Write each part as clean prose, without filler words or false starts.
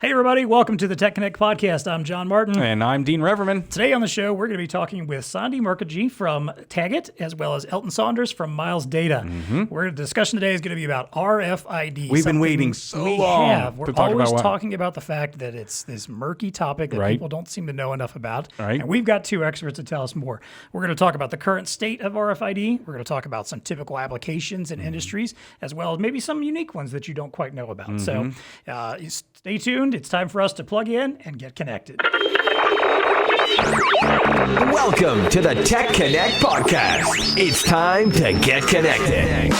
Hey everybody, welcome to the TEConnect podcast. I'm John Martin. And I'm Dean Reverman. Today on the show, we're going to be talking with Sandee Mukherjee from Tagit, as well as Elton Saunders from Miles Data. The discussion today is going to be about RFID. We've been waiting so long We're to talk always about talking about the fact that it's this murky topic that people don't seem to know enough about. Right. And we've got two experts to tell us more. We're going to talk about the current state of RFID. We're going to talk about some typical applications and industries, as well as maybe some unique ones that you don't quite know about. So stay tuned. It's time for us to plug in and get connected. Welcome to the TEConnect podcast. It's time to get connected.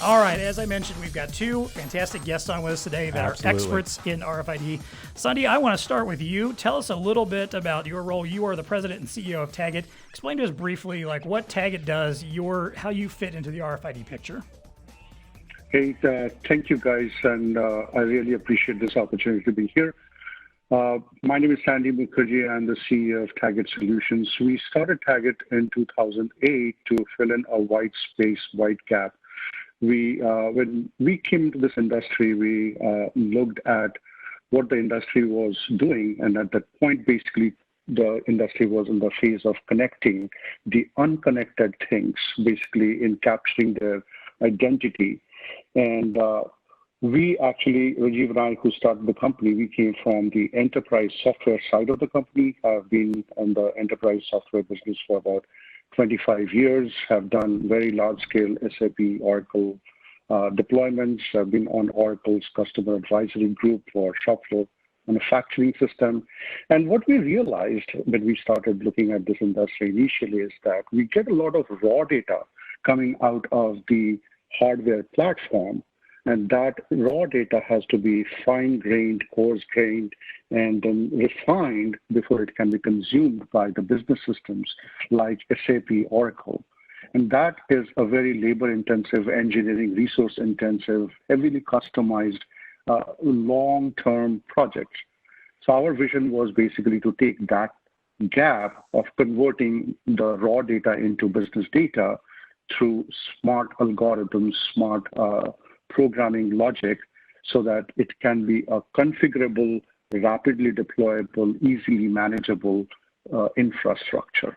All right, as I mentioned, we've got two fantastic guests on with us today that are experts in RFID. Sandee, I want to start with you. Tell us a little bit about your role. You are the president and CEO of Tagit. Explain to us briefly, like what Tagit does, how you fit into the RFID picture. Hey, thank you guys, and I really appreciate this opportunity to be here. My name is Sandee Mukherjee. I'm the CEO of Tagit Solutions. We started Tagit in 2008 to fill in a white gap. When we came to this industry, we looked at what the industry was doing, and at that point, basically, the industry was in the phase of connecting the unconnected things, basically in capturing their identity. And we actually, Rajiv and I, who started the company, we came from the enterprise software side of the company. I've been in the enterprise software business for about 25 years, have done very large-scale SAP, Oracle deployments. I've been on Oracle's customer advisory group for shop floor manufacturing system. And what we realized when we started looking at this industry initially is that we get a lot of raw data coming out of the hardware platform, and that raw data has to be fine-grained, coarse-grained, and then refined before it can be consumed by the business systems like SAP, Oracle. And that is a very labor-intensive, engineering, resource-intensive, heavily customized, long-term project. So our vision was basically to take that gap of converting the raw data into business data through smart algorithms, smart programming logic, so that it can be a configurable, rapidly deployable, easily manageable infrastructure.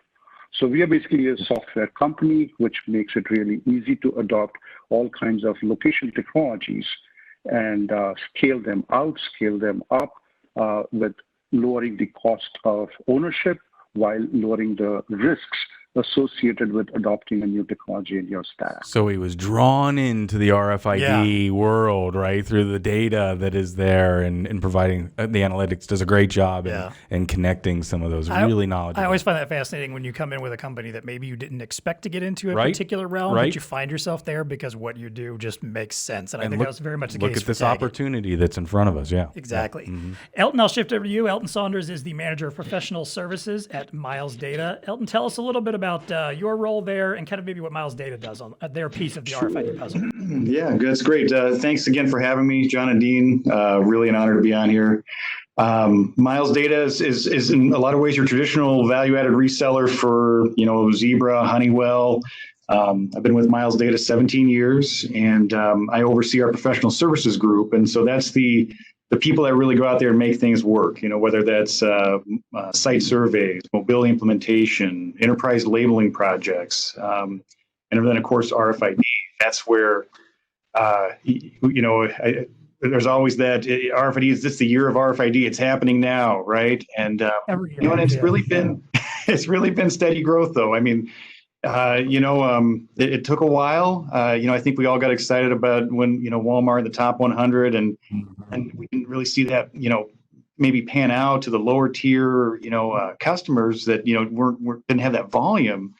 So we are basically a software company, which makes it really easy to adopt all kinds of location technologies and scale them out, scale them up with lowering the cost of ownership while lowering the risks associated with adopting a new technology in your stack. So he was drawn into the RFID world, right, through the data that is there and providing the analytics. Does a great job in connecting some of those really knowledgeable. I always find that fascinating when you come in with a company that maybe you didn't expect to get into a particular realm, but you find yourself there because what you do just makes sense. And I think that was very much the case. Look at this Tagit. Opportunity that's in front of us, Exactly. Elton, I'll shift over to you. Elton Saunders is the Manager of Professional Services at Miles Data. Elton, tell us a little bit about your role there and kind of maybe what Miles Data does on their piece of the RFID puzzle. Yeah, that's great. Thanks again for having me, John and Dean. Really an honor to be on here. Miles Data is in a lot of ways your traditional value-added reseller for Zebra, Honeywell. I've been with Miles Data 17 years, and I oversee our professional services group. And so that's the people that really go out there and make things work, whether that's site surveys, mobility implementation, enterprise labeling projects, and then, of course, RFID. That's where, there's always that RFID, is this the year of RFID? It's happening now, right? And, and it's really been steady growth, though. I mean, it took a while. I think we all got excited about when, Walmart in the top 100 and we didn't really see that, maybe pan out to the lower tier, customers that, didn't have that volume.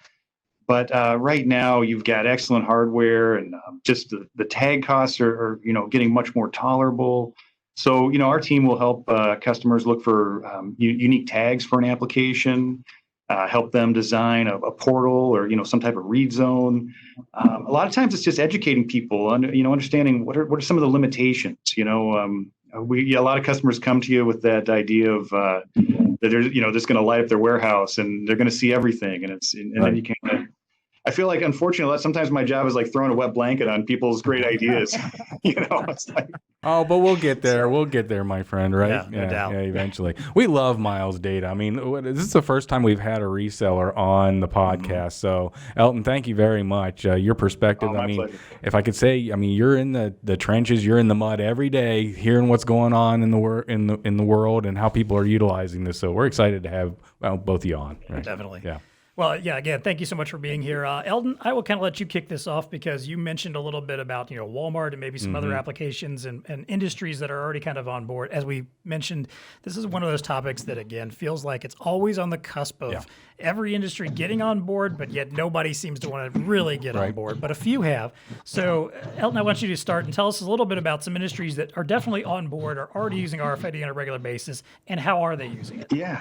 But right now you've got excellent hardware and just the tag costs are, getting much more tolerable. So, our team will help customers look for unique tags for an application. help them design a portal or, some type of read zone. A lot of times it's just educating people on, understanding what are some of the limitations. A lot of customers come to you with that idea of that they're, just going to light up their warehouse and they're going to see everything. And then you can't. I feel like, unfortunately, sometimes my job is like throwing a wet blanket on people's great ideas. It's like, oh, but we'll get there. We'll get there, my friend, right? Yeah, no doubt. Yeah, eventually. We love Miles' data. I mean, this is the first time we've had a reseller on the podcast. So, Elton, thank you very much. Your perspective, pleasure. if I could say, you're in the trenches, you're in the mud every day, hearing what's going on in the world and how people are utilizing this. So we're excited to have both of you on. Right? Definitely. Yeah. Well, yeah, again, thank you so much for being here. Elton, I will kind of let you kick this off because you mentioned a little bit about, Walmart and maybe some other applications and industries that are already kind of on board. As we mentioned, this is one of those topics that, again, feels like it's always on the cusp of every industry getting on board, but yet nobody seems to want to really get on board, but a few have. So, Elton, I want you to start and tell us a little bit about some industries that are definitely on board, are already using RFID on a regular basis, and how are they using it? Yeah.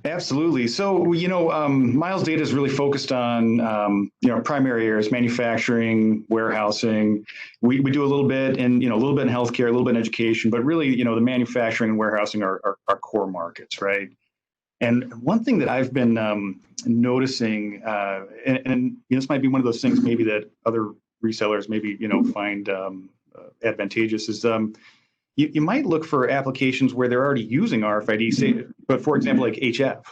Absolutely. So, Miles data is really focused on, primary areas, manufacturing, warehousing. We do a little bit in healthcare, a little bit in education, but really, the manufacturing and warehousing are core markets, right? And one thing that I've been noticing, and this might be one of those things maybe that other resellers maybe, find advantageous is, you might look for applications where they're already using RFID, but for example, like HF,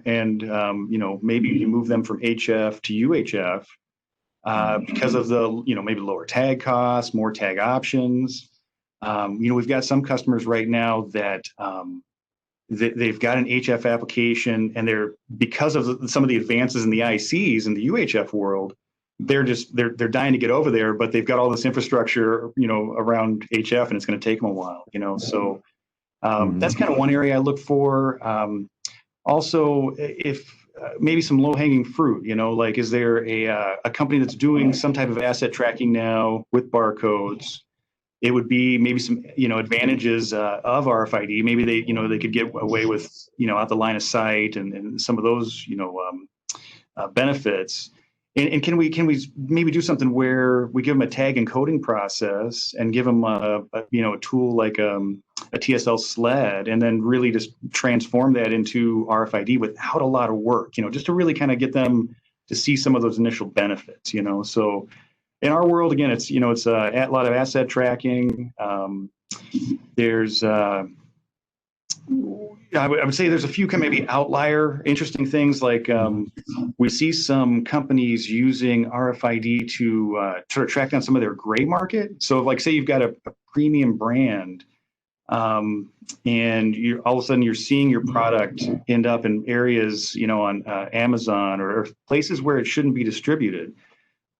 and maybe you move them from HF to UHF because of the, maybe lower tag costs, more tag options. We've got some customers right now that they've got an HF application, and because of some of the advances in the ICs in the UHF world, they're dying to get over there, but they've got all this infrastructure, around HF, and it's going to take them a while, So that's kind of one area I look for. Also, if maybe some low-hanging fruit, like is there a company that's doing some type of asset tracking now with barcodes? It would be maybe some, advantages of RFID. Maybe they could get away with, out the line of sight and some of those, benefits. And can we maybe do something where we give them a tag encoding process and give them a tool like a TSL sled, and then really just transform that into RFID without a lot of work, just to really kind of get them to see some of those initial benefits, So in our world, again, it's a lot of asset tracking. There's I would say there's a few kind of maybe outlier interesting things, like we see some companies using RFID to sort of track down some of their gray market. So like say you've got a premium brand, and you all of a sudden you're seeing your product end up in areas, on Amazon or places where it shouldn't be distributed.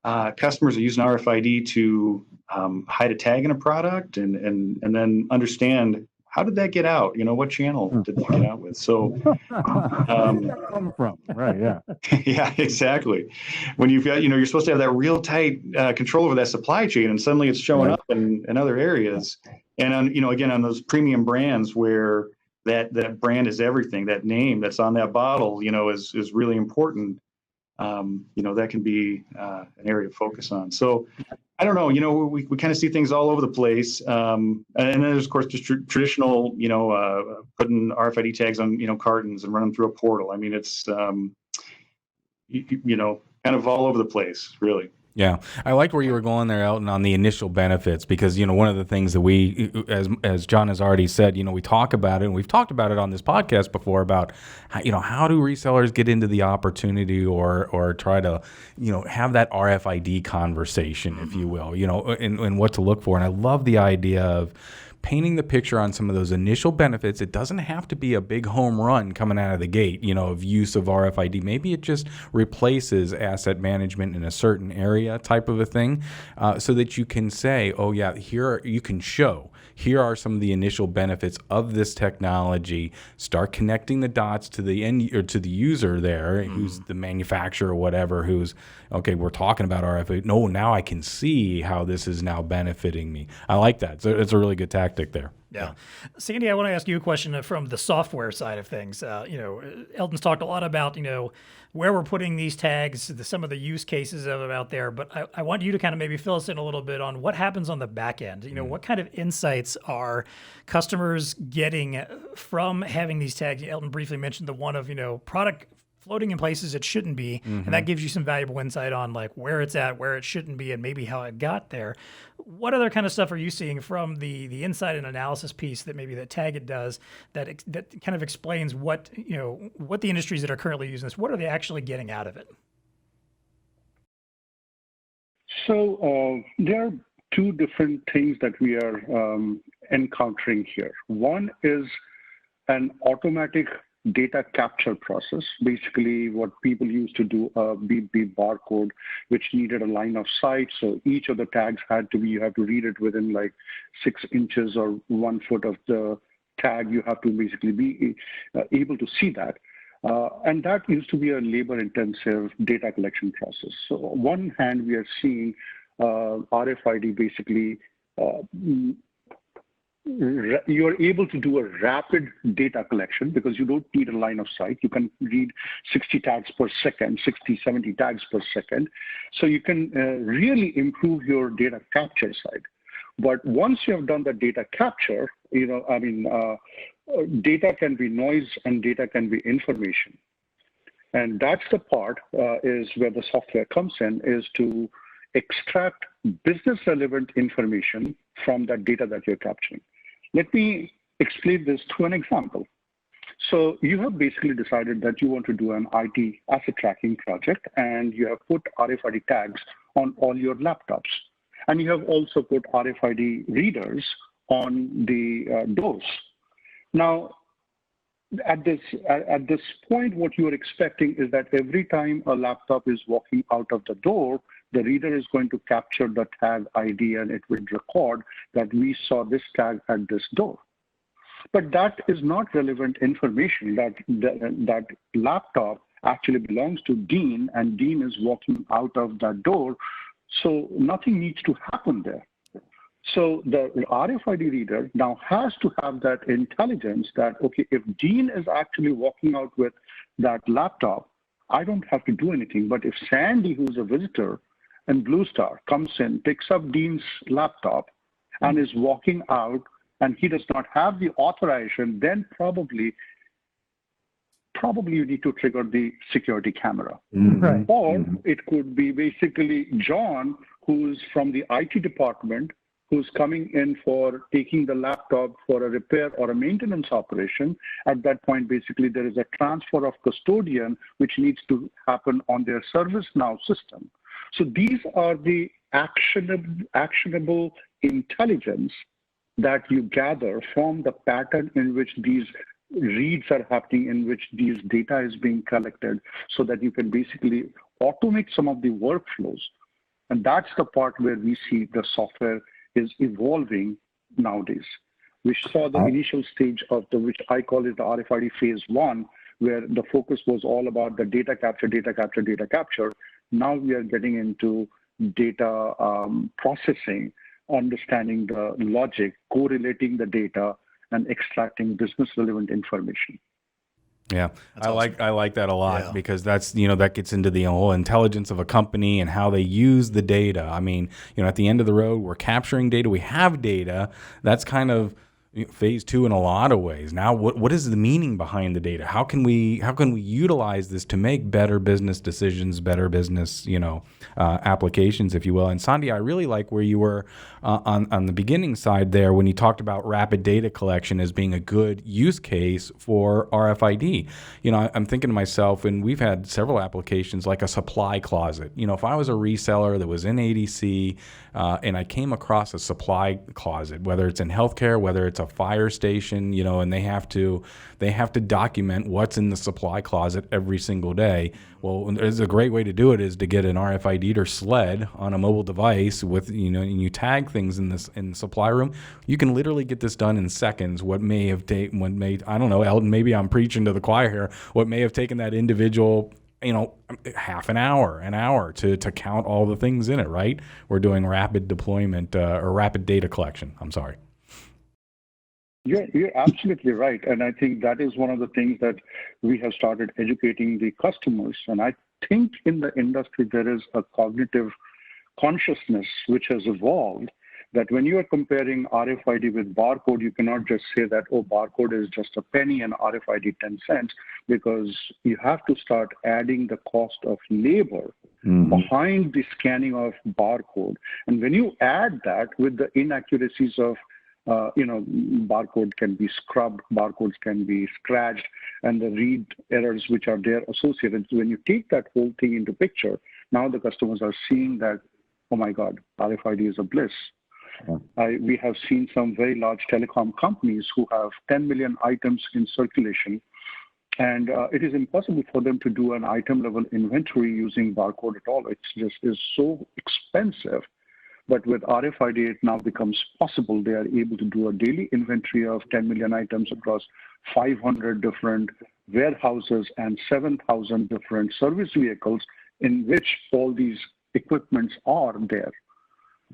Customers are using RFID to hide a tag in a product and then understand, how did that get out? What channel did that get out with? So, come from? Right. Yeah. Yeah, exactly. When you've got, you're supposed to have that real tight control over that supply chain, and suddenly it's showing up in other areas. And on, again, on those premium brands where that brand is everything, that name that's on that bottle, is really important. That can be an area to focus on. So I don't know, we kind of see things all over the place. And then there's, of course, just traditional, putting RFID tags on, cartons and running through a portal. I mean, it's, kind of all over the place, really. Yeah, I liked where you were going there, Elton, on the initial benefits, because, one of the things that we, as John has already said, we talk about it, and we've talked about it on this podcast before about, how do resellers get into the opportunity or try to, have that RFID conversation, if you will, and what to look for. And I love the idea of painting the picture on some of those initial benefits. It doesn't have to be a big home run coming out of the gate, of use of RFID. Maybe it just replaces asset management in a certain area type of a thing, so that you can say, oh yeah, here you can show, here are some of the initial benefits of this technology. Start connecting the dots to the end or to the user there, who's the manufacturer or whatever, who's, okay, we're talking about RFID. No, now I can see how this is now benefiting me. I like that. So it's a really good tactic. tactic there. Yeah. Sandee, I want to ask you a question from the software side of things. Elton's talked a lot about, where we're putting these tags, some of the use cases of them out there, but I want you to kind of maybe fill us in a little bit on what happens on the back end. What kind of insights are customers getting from having these tags? Elton briefly mentioned the one of, product floating in places it shouldn't be, and that gives you some valuable insight on like where it's at, where it shouldn't be, and maybe how it got there. What other kind of stuff are you seeing from the insight and analysis piece that maybe that Tagit does that kind of explains what the industries that are currently using this, what are they actually getting out of it? So there are two different things that we are encountering here. One is an automatic data capture process, basically what people used to do a beep barcode, which needed a line of sight. So each of the tags you have to read it within like 6 inches or 1 foot of the tag. You have to basically be able to see that. And that used to be a labor-intensive data collection process. So on one hand, we are seeing RFID basically you are able to do a rapid data collection because you don't need a line of sight. You can read 60 tags per second, 60, 70 tags per second. So you can really improve your data capture side. But once you have done the data capture, data can be noise and data can be information. And that's the part is where the software comes in, is to extract business relevant information from that data that you're capturing. Let me explain this through an example. So you have basically decided that you want to do an IT asset tracking project, and you have put RFID tags on all your laptops. And you have also put RFID readers on the doors. Now, at this point, what you are expecting is that every time a laptop is walking out of the door, the reader is going to capture the tag ID and it will record that we saw this tag at this door. But that is not relevant information. That laptop actually belongs to Dean, and Dean is walking out of that door. So nothing needs to happen there. So the RFID reader now has to have that intelligence that, okay, if Dean is actually walking out with that laptop, I don't have to do anything. But if Sandee, who's a visitor, and BlueStar comes in, picks up Dean's laptop, and is walking out, and he does not have the authorization, then probably you need to trigger the security camera. Right. Or it could be basically John, who's from the IT department, who's coming in for taking the laptop for a repair or a maintenance operation. At that point, basically, there is a transfer of custodian, which needs to happen on their ServiceNow system. So these are the actionable intelligence that you gather from the pattern in which these reads are happening, in which these data is being collected, so that you can basically automate some of the workflows. And that's the part where we see the software is evolving nowadays. We saw the initial stage of which I call it the RFID phase 1, where the focus was all about the data capture. Now we are getting into data processing, understanding the logic, correlating the data, and extracting business relevant information. Yeah, That's I like that a lot because that's, that gets into the whole intelligence of a company and how they use the data. I mean, at the end of the road, we're capturing data. We have data. That's kind of phase 2 in a lot of ways. Now, what is the meaning behind the data? How can we utilize this to make better business decisions, better business, applications, if you will? And Sandee, I really like where you were on the beginning side there when you talked about rapid data collection as being a good use case for RFID. I'm thinking to myself, and we've had several applications like a supply closet. If I was a reseller that was in ADC and I came across a supply closet, whether it's in healthcare, whether it's a fire station, and they have to document what's in the supply closet every single day. Well, there's a great way to do it is to get an RFID or sled on a mobile device with, and you tag things in the supply room. You can literally get this done in seconds. I don't know, Elton, maybe I'm preaching to the choir here. What may have taken that individual, half an hour to count all the things in it, right? We're doing rapid deployment or rapid data collection. I'm sorry. You're absolutely right. And I think that is one of the things that we have started educating the customers. And I think in the industry, there is a cognitive consciousness which has evolved that when you are comparing RFID with barcode, you cannot just say that, oh, barcode is just a penny and RFID 10 cents, because you have to start adding the cost of labor behind the scanning of barcode. And when you add that with the inaccuracies of barcode can be scrubbed, barcodes can be scratched, and the read errors which are there associated. So when you take that whole thing into picture, now the customers are seeing that, oh my God, RFID is a bliss. We have seen some very large telecom companies who have 10 million items in circulation, and it is impossible for them to do an item level inventory using barcode at all. It just is so expensive. But with RFID, it now becomes possible. They are able to do a daily inventory of 10 million items across 500 different warehouses and 7,000 different service vehicles in which all these equipments are there.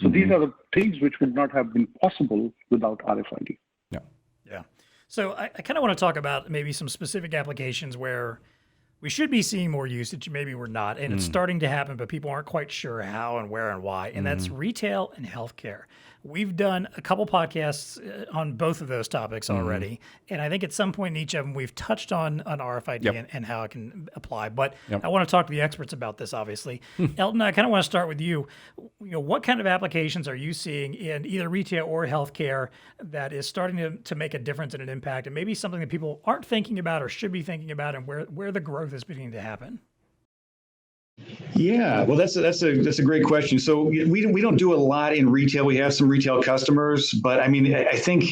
So these are the things which would not have been possible without RFID. Yeah. So I kind of want to talk about maybe some specific applications where we should be seeing more usage, maybe we're not, and it's starting to happen, but people aren't quite sure how and where and why, and that's retail and healthcare. We've done a couple podcasts on both of those topics already, and I think at some point in each of them, we've touched on RFID and how it can apply, but I want to talk to the experts about this, obviously. Elton, I kind of want to start with you. What kind of applications are you seeing in either retail or healthcare that is starting to make a difference and an impact, and maybe something that people aren't thinking about or should be thinking about, and where the growth is beginning to happen? Yeah, well, that's a great question. So we don't do a lot in retail. We have some retail customers, but I mean, I think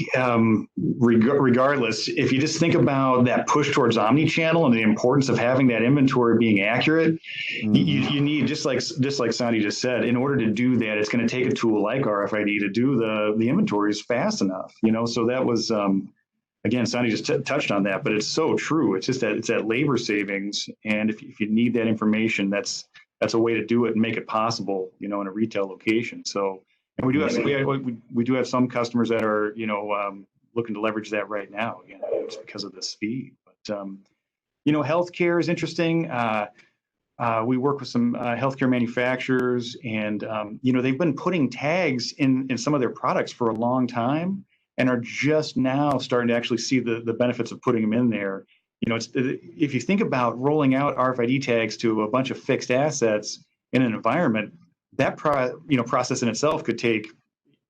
regardless, if you just think about that push towards omni-channel and the importance of having that inventory being accurate, you need, just like Sandee just said, in order to do that, it's going to take a tool like RFID to do the inventories fast enough. So that was. Again, Sandee just touched on that, but it's so true. It's just that it's that labor savings, and if you need that information, that's a way to do it and make it possible, in a retail location. So, and we do have some customers that are looking to leverage that right now, again, just because of the speed. But healthcare is interesting. We work with some healthcare manufacturers, and they've been putting tags in some of their products for a long time, and are just now starting to actually see the benefits of putting them in there. If you think about rolling out RFID tags to a bunch of fixed assets in an environment, that process in itself could take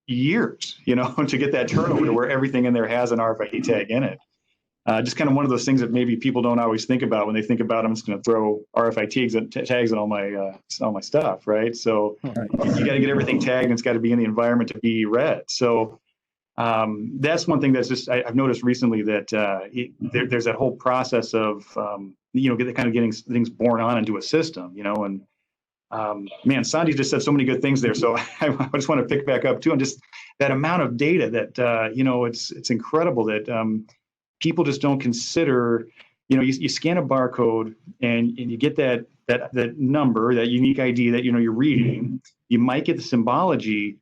years, to get that turnover to where everything in there has an RFID tag in it. Just kind of one of those things that maybe people don't always think about when they think about, I'm just going to throw RFID tags on all my stuff, right? So you got to get everything tagged, and it's got to be in the environment to be read. So that's one thing that's just I've noticed recently, that there's that whole process of getting things born on into a system, and man, Sandee just said so many good things there. So I just want to pick back up too, and just that amount of data that it's incredible that people just don't consider. You scan a barcode and you get that number, that unique ID that you're reading. You might get the symbology.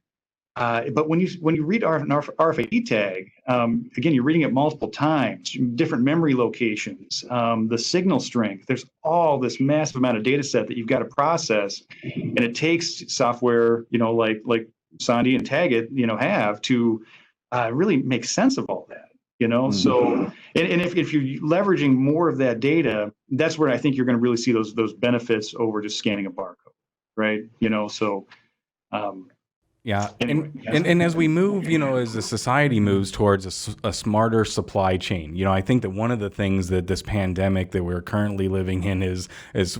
But when you read an RFID tag, again, you're reading it multiple times, different memory locations, the signal strength. There's all this massive amount of data set that you've got to process, and it takes software, like Sandee and Tagit, have to really make sense of all that. So, and if you're leveraging more of that data, that's where I think you're going to really see those benefits over just scanning a barcode, right? So. Yeah, and as we move, as the society moves towards a smarter supply chain, I think that one of the things that this pandemic that we're currently living in is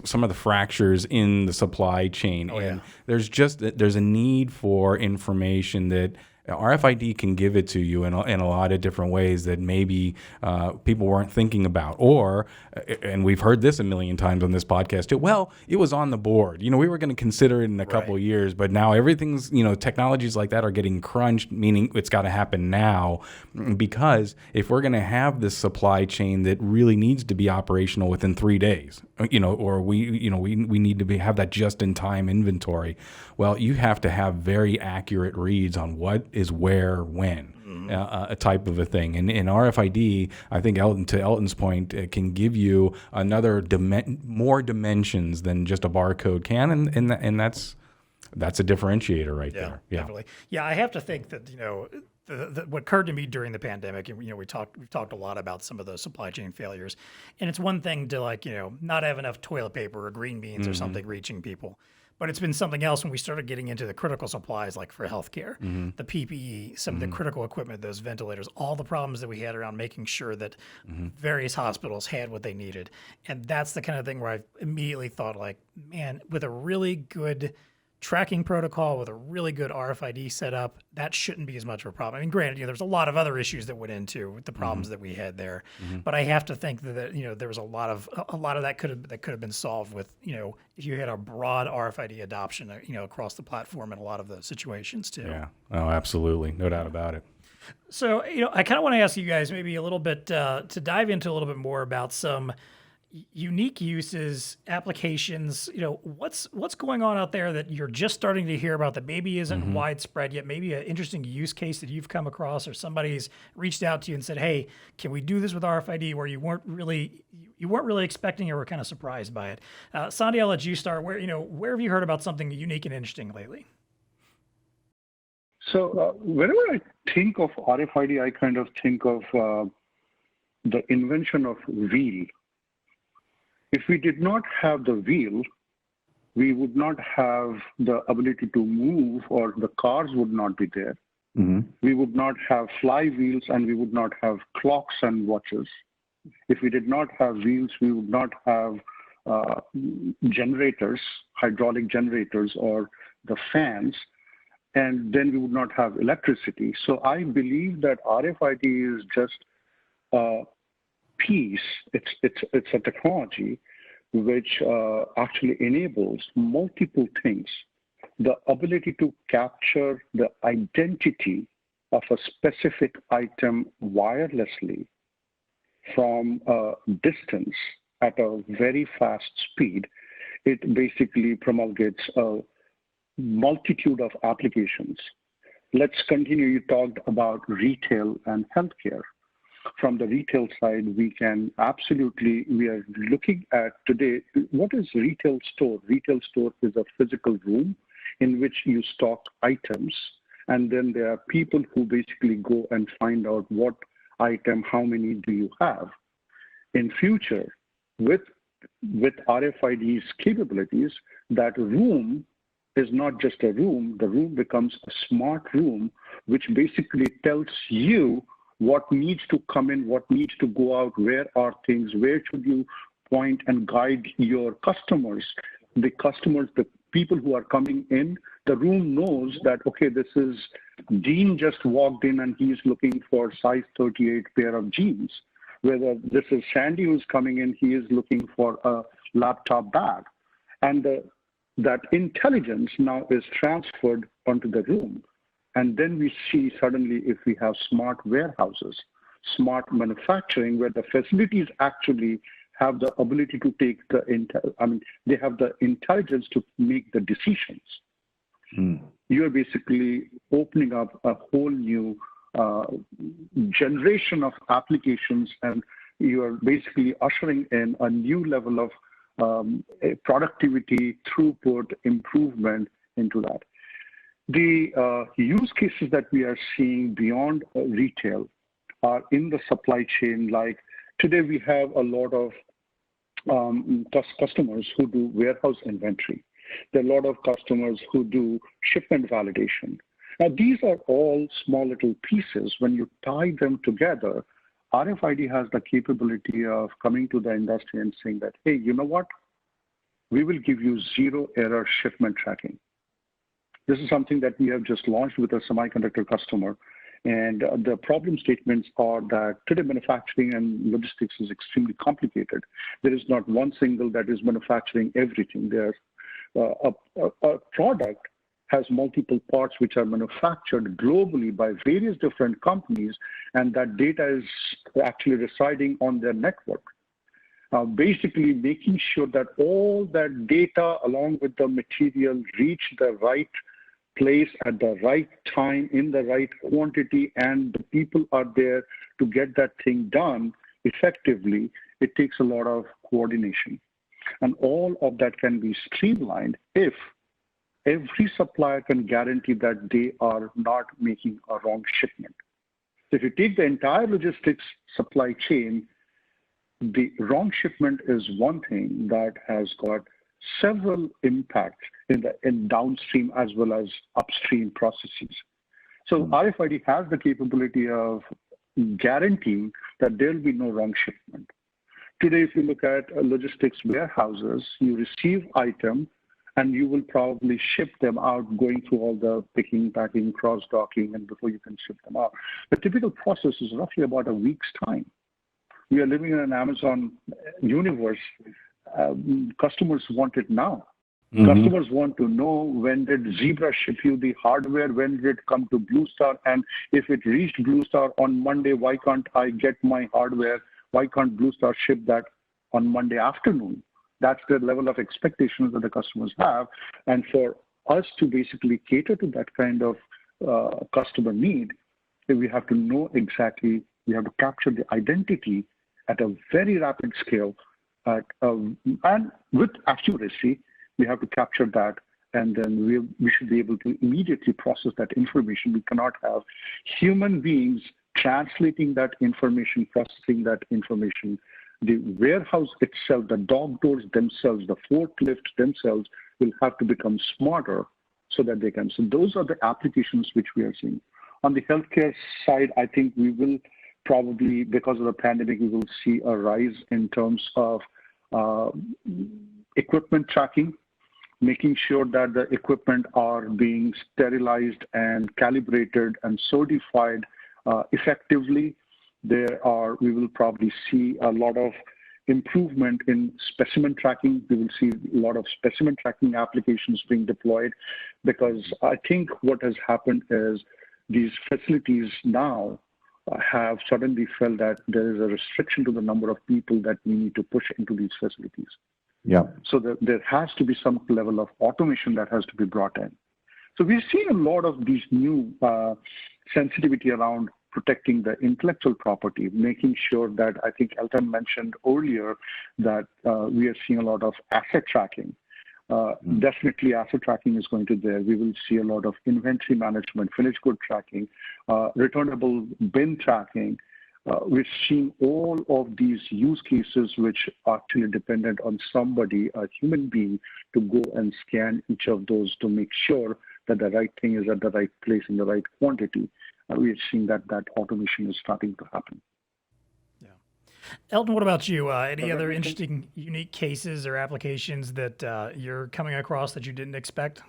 some of the fractures in the supply chain. And there's a need for information that RFID can give it to you in a lot of different ways that maybe people weren't thinking about. And we've heard this a million times on this podcast too. Well, it was on the board. We were going to consider it in a couple of years, but now everything's, technologies like that are getting crunched, meaning it's got to happen now. Because if we're going to have this supply chain that really needs to be operational within 3 days, or we need to have that just-in-time inventory. Well, you have to have very accurate reads on what is where, when. A type of a thing. And in RFID, I think to Elton's point, it can give you another more dimensions than just a barcode can, and that's a differentiator right there. Yeah, definitely. Yeah, I have to think that what occurred to me during the pandemic, and we've talked a lot about some of the supply chain failures, and it's one thing to not have enough toilet paper or green beans or something reaching people. But it's been something else when we started getting into the critical supplies, like for healthcare, the PPE, some of the critical equipment, those ventilators, all the problems that we had around making sure that various hospitals had what they needed. And that's the kind of thing where I immediately thought, like, man, with a really good tracking protocol, with a really good RFID setup, that shouldn't be as much of a problem. I mean, granted, there's a lot of other issues that went into the problems that we had there, but I have to think that there was a lot of that could have been solved with if you had a broad RFID adoption across the platform in a lot of those situations too. Yeah. Oh, absolutely, no doubt about it. So I kind of want to ask you guys maybe a little bit to dive into a little bit more about some unique uses, applications. What's going on out there that you're just starting to hear about that maybe isn't widespread yet? Maybe an interesting use case that you've come across, or somebody's reached out to you and said, "Hey, can we do this with RFID?" Where you weren't really expecting, or were kind of surprised by it. Sandee, I'll let you start. Where have you heard about something unique and interesting lately? So whenever I think of RFID, I kind of think of the invention of wheel. If we did not have the wheel, we would not have the ability to move, or the cars would not be there. We would not have flywheels, and we would not have clocks and watches. If we did not have wheels, we would not have generators, hydraulic generators, or the fans, and then we would not have electricity. So I believe that RFID is just piece. It's a technology which actually enables multiple things. The ability to capture the identity of a specific item wirelessly from a distance at a very fast speed. It basically promulgates a multitude of applications. Let's continue. You talked about retail and healthcare. From the retail side, we are looking at today, what is retail store? Retail store is a physical room in which you stock items, and then there are people who basically go and find out what item, how many do you have. In future, with RFID's capabilities, that room is not just a room. The room becomes a smart room, which basically tells you what needs to come in, what needs to go out, where are things, where should you point and guide your customers. The people who are coming in, the room knows that, okay, this is Dean just walked in and he's looking for size 38 pair of jeans. Whether this is Sandee who's coming in, he is looking for a laptop bag. And that intelligence now is transferred onto the room. And then we see suddenly, if we have smart warehouses, smart manufacturing, where the facilities actually have the ability to take they have the intelligence to make the decisions. You're basically opening up a whole new generation of applications, and you're basically ushering in a new level of productivity, throughput, improvement into that. The use cases that we are seeing beyond retail are in the supply chain. Like today, we have a lot of customers who do warehouse inventory. There are a lot of customers who do shipment validation. Now, these are all small little pieces. When you tie them together, RFID has the capability of coming to the industry and saying that, hey, you know what? We will give you zero error shipment tracking. This is something that we have just launched with a semiconductor customer. And the problem statements are that today manufacturing and logistics is extremely complicated. There is not one single that is manufacturing everything. There's a product has multiple parts which are manufactured globally by various different companies, and that data is actually residing on their network. Basically making sure that all that data along with the material reach the right place at the right time, in the right quantity, and the people are there to get that thing done effectively, it takes a lot of coordination. And all of that can be streamlined if every supplier can guarantee that they are not making a wrong shipment. So if you take the entire logistics supply chain, the wrong shipment is one thing that has got several impacts in downstream as well as upstream processes. So RFID has the capability of guaranteeing that there will be no wrong shipment. Today, if you look at logistics warehouses, you receive item and you will probably ship them out, going through all the picking, packing, cross-docking, and before you can ship them out. The typical process is roughly about a week's time. We are living in an Amazon universe. Customers want it now. Customers want to know, when did Zebra ship you the hardware? When did it come to BlueStar? And if it reached BlueStar on Monday, why can't I get my hardware? Why can't BlueStar ship that on Monday afternoon? That's the level of expectations that the customers have. And for us to basically cater to that kind of customer need, we have to know exactly, we have to capture the identity at a very rapid scale, and with accuracy. We have to capture that, and then we should be able to immediately process that information. We cannot have human beings translating that information, processing that information. The warehouse itself, the dock doors themselves, the forklift themselves will have to become smarter so that they can. So those are the applications which we are seeing. On the healthcare side, I think we will probably, because of the pandemic, we will see a rise in terms of equipment tracking, making sure that the equipment are being sterilized and calibrated and certified effectively. We will probably see a lot of improvement in specimen tracking. We will see a lot of specimen tracking applications being deployed, because I think what has happened is these facilities now have suddenly felt that there is a restriction to the number of people that we need to push into these facilities. Yeah. So there has to be some level of automation that has to be brought in. So we've seen a lot of these new sensitivity around protecting the intellectual property, making sure that, I think Elton mentioned earlier, that we are seeing a lot of asset tracking. Definitely asset tracking is going to there. We will see a lot of inventory management, finished good tracking, returnable bin tracking. We've seen all of these use cases which are actually dependent on somebody, a human being, to go and scan each of those to make sure that the right thing is at the right place in the right quantity. We're seeing that automation is starting to happen. Yeah. Elton, what about you? Any other interesting, unique cases or applications that you're coming across that you didn't expect?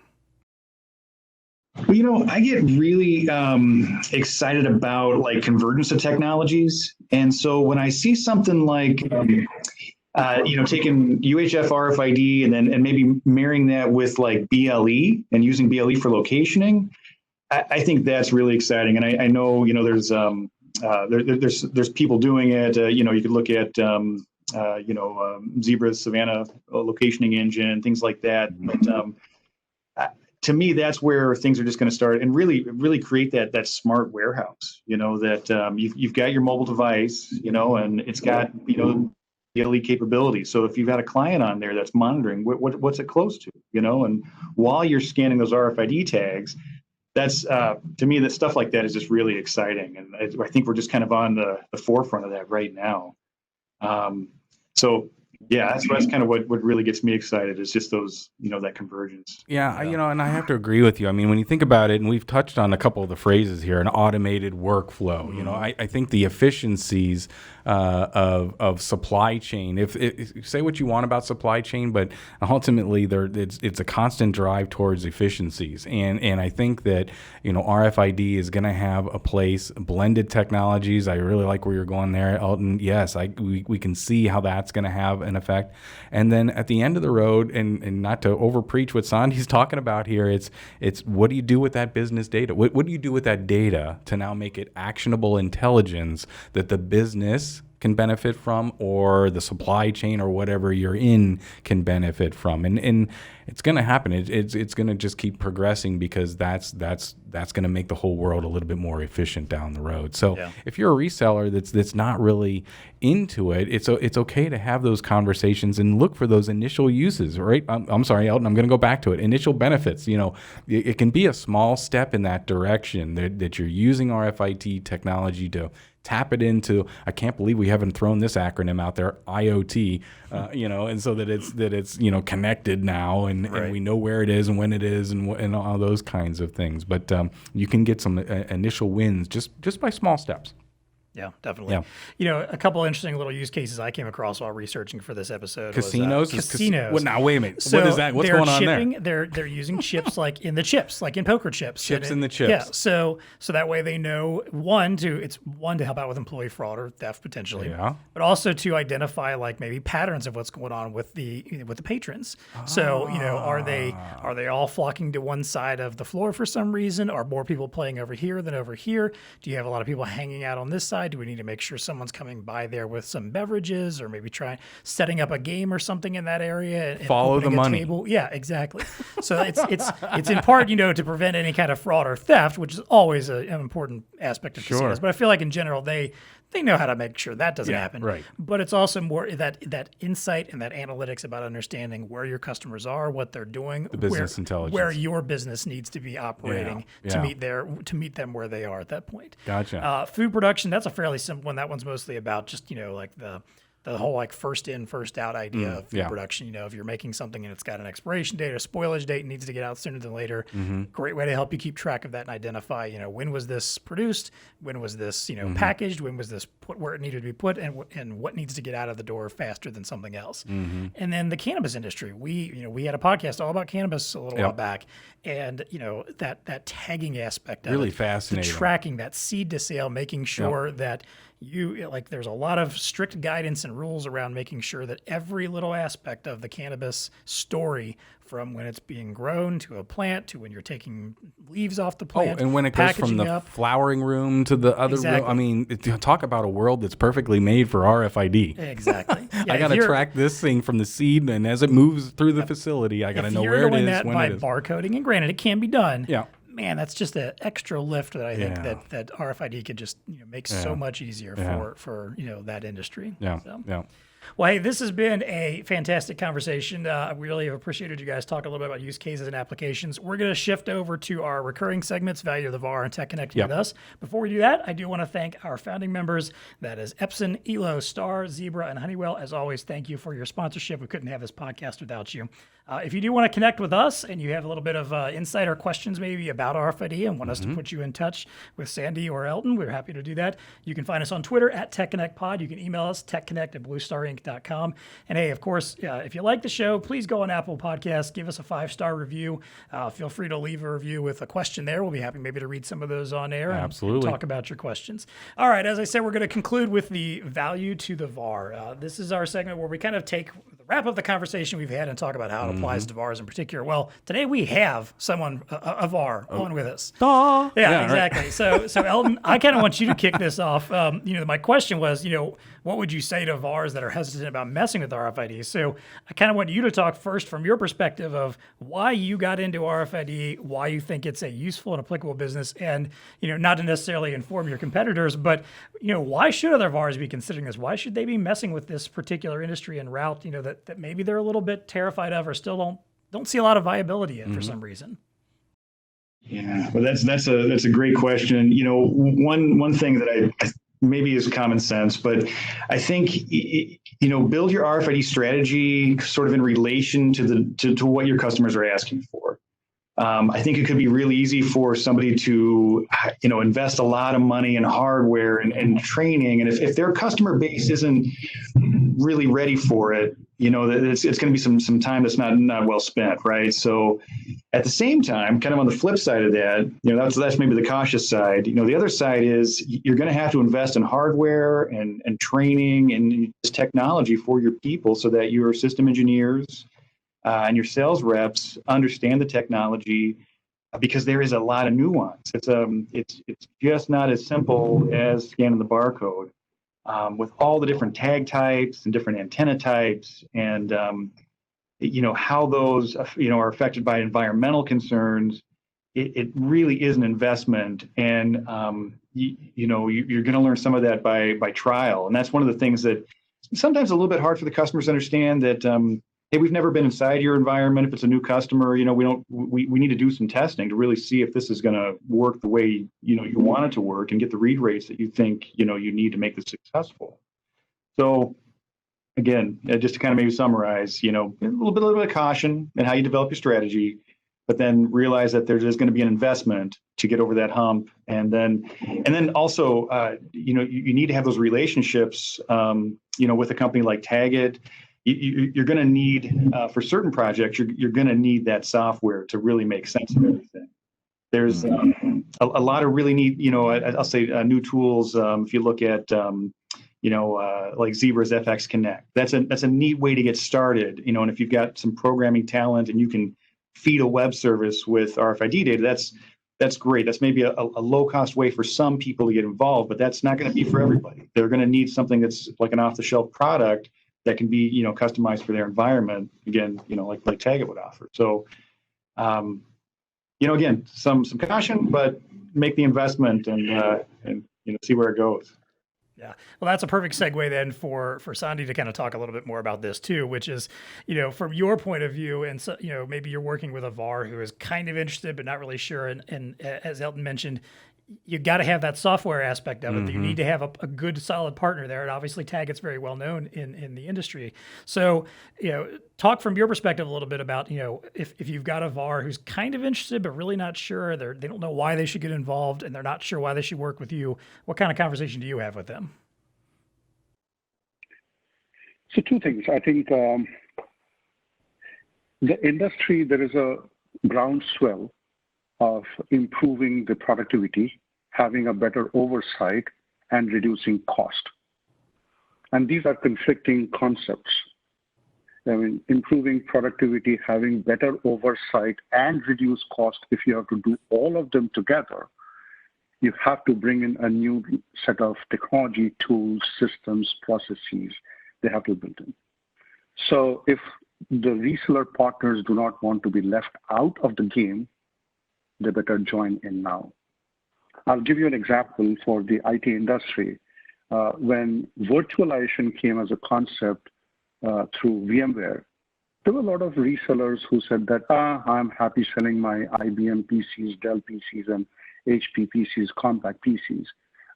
Well, I get really excited about like convergence of technologies. And so when I see something like, taking UHF RFID and maybe marrying that with like BLE and using BLE for locationing, I think that's really exciting. And I know, there's people doing it. You could look at, Zebra's Savannah locationing engine, things like that. But to me, that's where things are just going to start and really create that smart warehouse, that you've got your mobile device, and it's got, BLE capability. So if you've got a client on there that's monitoring, what's it close to, and while you're scanning those RFID tags, that's, to me, that stuff like that is just really exciting. And I think we're just kind of on the forefront of that right now. So yeah, that's kind of what really gets me excited, is just those, that convergence. Yeah, and I have to agree with you. I mean, when you think about it, and we've touched on a couple of the phrases here, an automated workflow, I think the efficiencies of supply chain, if say what you want about supply chain, but ultimately it's a constant drive towards efficiencies. And I think that, RFID is going to have a place, blended technologies. I really like where you're going there, Elton. Yes, we can see how that's going to have an effect. And then at the end of the road, and not to overpreach what Sandee's talking about here, it's what do you do with that business data? What do you do with that data to now make it actionable intelligence that the business can benefit from, or the supply chain or whatever you're in can benefit from? And it's going to happen. It's going to just keep progressing because that's going to make the whole world a little bit more efficient down the road. So if you're a reseller that's not really into it, it's okay to have those conversations and look for those initial uses, right? I'm sorry, Elton, I'm going to go back to it. Initial benefits, it can be a small step in that direction that you're using RFID technology to tap it into. I can't believe we haven't thrown this acronym out there, IoT, and so that it's connected now and we know where it is and when it is and all those kinds of things. But you can get some initial wins just by small steps. Yeah, definitely. Yeah. A couple of interesting little use cases I came across while researching for this episode. Casinos? Was, casinos. Well, now, wait a minute. So what is that? What's going on there? They're using chips like in the chips, like in poker chips. Chips in the chips. Yeah. So that way they know it's to help out with employee fraud or theft potentially. Yeah. But also to identify like maybe patterns of what's going on with the patrons. So are they all flocking to one side of the floor for some reason? Are more people playing over here than over here? Do you have a lot of people hanging out on this side? Do we need to make sure someone's coming by there with some beverages or maybe setting up a game or something in that area? And follow the money. Table? Yeah, exactly. So it's in part, to prevent any kind of fraud or theft, which is always an important aspect of casinos. But I feel like in general, they know how to make sure that doesn't happen. Right. But it's also more that insight and that analytics about understanding where your customers are, what they're doing, the business intelligence, where your business needs to be operating to meet them where they are at that point. Gotcha. Food production, that's a fairly simple one. That one's mostly about just like the whole like first in, first out idea of food production. If you're making something and it's got an expiration date, a spoilage date, needs to get out sooner than later. Great way to help you keep track of that and identify, when was this produced, when was this, packaged, when was this put where it needed to be put, and what needs to get out of the door faster than something else. And then the cannabis industry, we had a podcast all about cannabis a little while back, and that tagging aspect of really it, fascinating, the tracking that seed to sale, making sure that there's a lot of strict guidance and rules around making sure that every little aspect of the cannabis story, from when it's being grown to a plant to when you're taking leaves off the plant, and when it goes from the flowering room to the other room. I mean, talk about a world that's perfectly made for RFID. Exactly. Yeah, I got to track this thing from the seed, and as it moves through the facility, I got to know where it is, when it is. If you're doing that by barcoding, and granted, it can be done. Yeah. Man, that's just an extra lift that I think that RFID could just make so much easier for that industry. Yeah. So. Yeah. Well, hey, this has been a fantastic conversation. We really have appreciated you guys talk a little bit about use cases and applications. We're going to shift over to our recurring segments, Value of the VAR and TEConnecting with us. Before we do that, I do want to thank our founding members. That is Epson, Elo, Star, Zebra, and Honeywell. As always, thank you for your sponsorship. We couldn't have this podcast without you. If you do want to connect with us and you have a little bit of insight or questions maybe about RFID and want us to put you in touch with Sandee or Elton, we're happy to do that. You can find us on Twitter at TEConnectPod. You can email us, TEConnect@BlueStarInc.com. And hey, of course, if you like the show, please go on Apple Podcasts, give us a 5-star review. Feel free to leave a review with a question there. We'll be happy maybe to read some of those on air and talk about your questions. All right, as I said, we're going to conclude with the value to the VAR. This is our segment where we kind of wrap up the conversation we've had and talk about how it applies to VARs in particular. Well, today we have someone, a VAR, on with us. Yeah, exactly. Right. So Elton, I kind of want you to kick this off. My question was, what would you say to VARs that are hesitant about messing with RFID? So I kind of want you to talk first from your perspective of why you got into RFID, why you think it's a useful and applicable business, and not to necessarily inform your competitors, but why should other VARs be considering this? Why should they be messing with this particular industry and route? That maybe they're a little bit terrified of or still don't see a lot of viability in for some reason. Yeah, well, that's a great question. One thing that I maybe is common sense, but I think build your RFID strategy sort of in relation to what your customers are asking for. I think it could be really easy for somebody to, invest a lot of money in hardware and training. And if their customer base isn't really ready for it, it's going to be some time that's not well spent, right? So at the same time, kind of on the flip side of that, that's maybe the cautious side. The other side is you're going to have to invest in hardware and training and technology for your people so that your system engineers and your sales reps understand the technology, because there is a lot of nuance. It's just not as simple as scanning the barcode. With all the different tag types and different antenna types and how those, are affected by environmental concerns, it really is an investment. And, you're going to learn some of that by trial. And that's one of the things that sometimes a little bit hard for the customers to understand that, hey, we've never been inside your environment. If it's a new customer, we need to do some testing to really see if this is going to work the way, you want it to work and get the read rates that you think, you need to make this successful. So again, just to kind of maybe summarize, a little bit of caution in how you develop your strategy, but then realize that there's going to be an investment to get over that hump. And then also, you need to have those relationships, with a company like Tagit. You're going to need, for certain projects, you're going to need that software to really make sense of everything. There's a lot of really neat, I'll say new tools. If you look at, like Zebra's TEConnect, that's a neat way to get started. And if you've got some programming talent and you can feed a web service with RFID data, that's great. That's maybe a low-cost way for some people to get involved, but that's not going to be for everybody. They're going to need something that's like an off-the-shelf product that can be, customized for their environment. Again, like Tagit would offer. So, again, some caution, but make the investment and see where it goes. Yeah, well, that's a perfect segue then for Sandee to kind of talk a little bit more about this too, which is, from your point of view, and so, maybe you're working with a VAR who is kind of interested but not really sure, and as Elton mentioned, you got to have that software aspect of it. Mm-hmm. You need to have a good, solid partner there, and obviously Tagit's very well known in the industry. So, talk from your perspective a little bit about, if you've got a VAR who's kind of interested but really not sure, they don't know why they should get involved, and they're not sure why they should work with you. What kind of conversation do you have with them? So two things. I think the industry, there is a groundswell of improving the productivity, having a better oversight, and reducing cost. And these are conflicting concepts. I mean, improving productivity, having better oversight, and reduce cost, if you have to do all of them together, you have to bring in a new set of technology, tools, systems, processes they have to build in. So if the reseller partners do not want to be left out of the game, they better join in now. I'll give you an example for the IT industry. When virtualization came as a concept through VMware, there were a lot of resellers who said that, I'm happy selling my IBM PCs, Dell PCs, and HP PCs, compact PCs.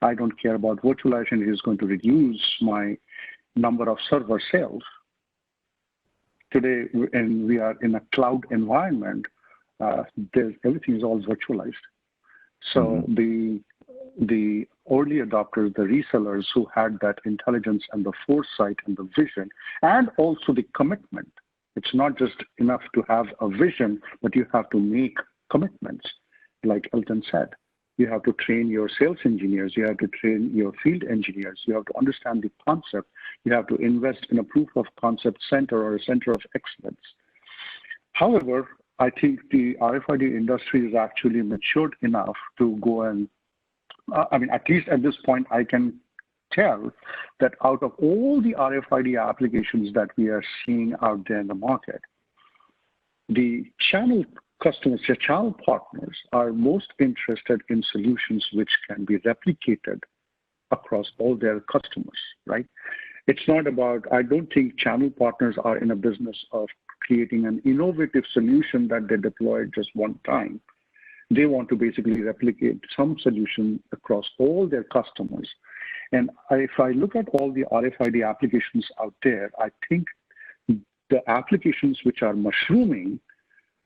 I don't care about virtualization. It is going to reduce my number of server sales. Today, and we are in a cloud environment, everything is all virtualized. So the early adopters, the resellers who had that intelligence and the foresight and the vision, and also the commitment. It's not just enough to have a vision, but you have to make commitments. Like Elton said, you have to train your sales engineers, you have to train your field engineers, you have to understand the concept, you have to invest in a proof of concept center or a center of excellence. However, I think the RFID industry is actually matured enough to go and, at least at this point, I can tell that out of all the RFID applications that we are seeing out there in the market, the channel customers, the channel partners are most interested in solutions which can be replicated across all their customers, right? It's not about, I don't think channel partners are in a business of creating an innovative solution that they deploy just one time. They want to basically replicate some solution across all their customers. And if I look at all the RFID applications out there, I think the applications which are mushrooming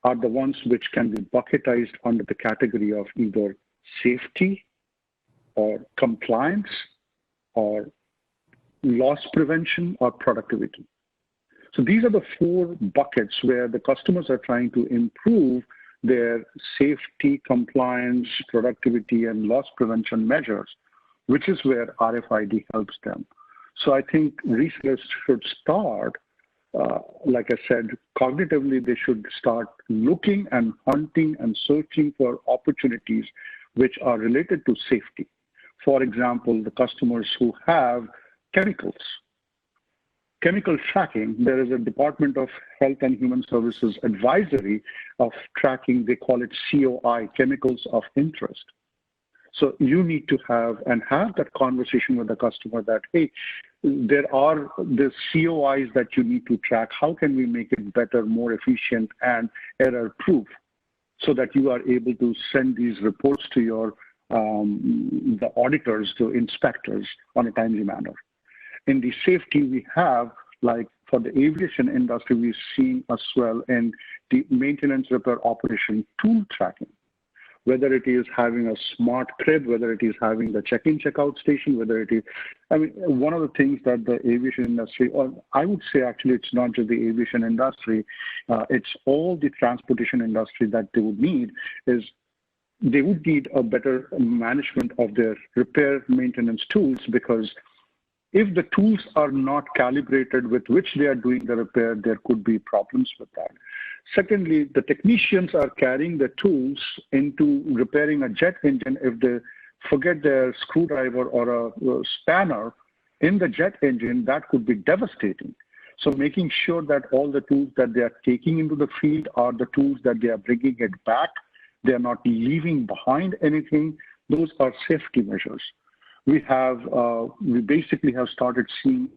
are the ones which can be bucketized under the category of either safety or compliance or loss prevention or productivity. So these are the four buckets where the customers are trying to improve their safety, compliance, productivity, and loss prevention measures, which is where RFID helps them. So I think resellers should start, like I said, cognitively, they should start looking and hunting and searching for opportunities which are related to safety. For example, the customers who have chemicals. chemical tracking, there is a Department of Health and Human Services advisory of tracking. They call it COI, chemicals of interest. So you need to have that conversation with the customer that, hey, there are the COIs that you need to track. How can we make it better, more efficient, and error-proof so that you are able to send these reports to your the auditors, to inspectors on a timely manner? In the safety, we have, like for the aviation industry, we've seen as well in the maintenance, repair, operation tool tracking. Whether it is having a smart crib, whether it is having the check-in, check-out station, whether it is, one of the things that the aviation industry, or I would say actually it's not just the aviation industry, it's all the transportation industry that they would need is they would need a better management of their repair maintenance tools, because if the tools are not calibrated with which they are doing the repair, there could be problems with that. Secondly, the technicians are carrying the tools into repairing a jet engine. If they forget their screwdriver or a spanner in the jet engine, that could be devastating. So making sure that all the tools that they are taking into the field are the tools that they are bringing it back, they are not leaving behind anything, those are safety measures. We basically have started seeing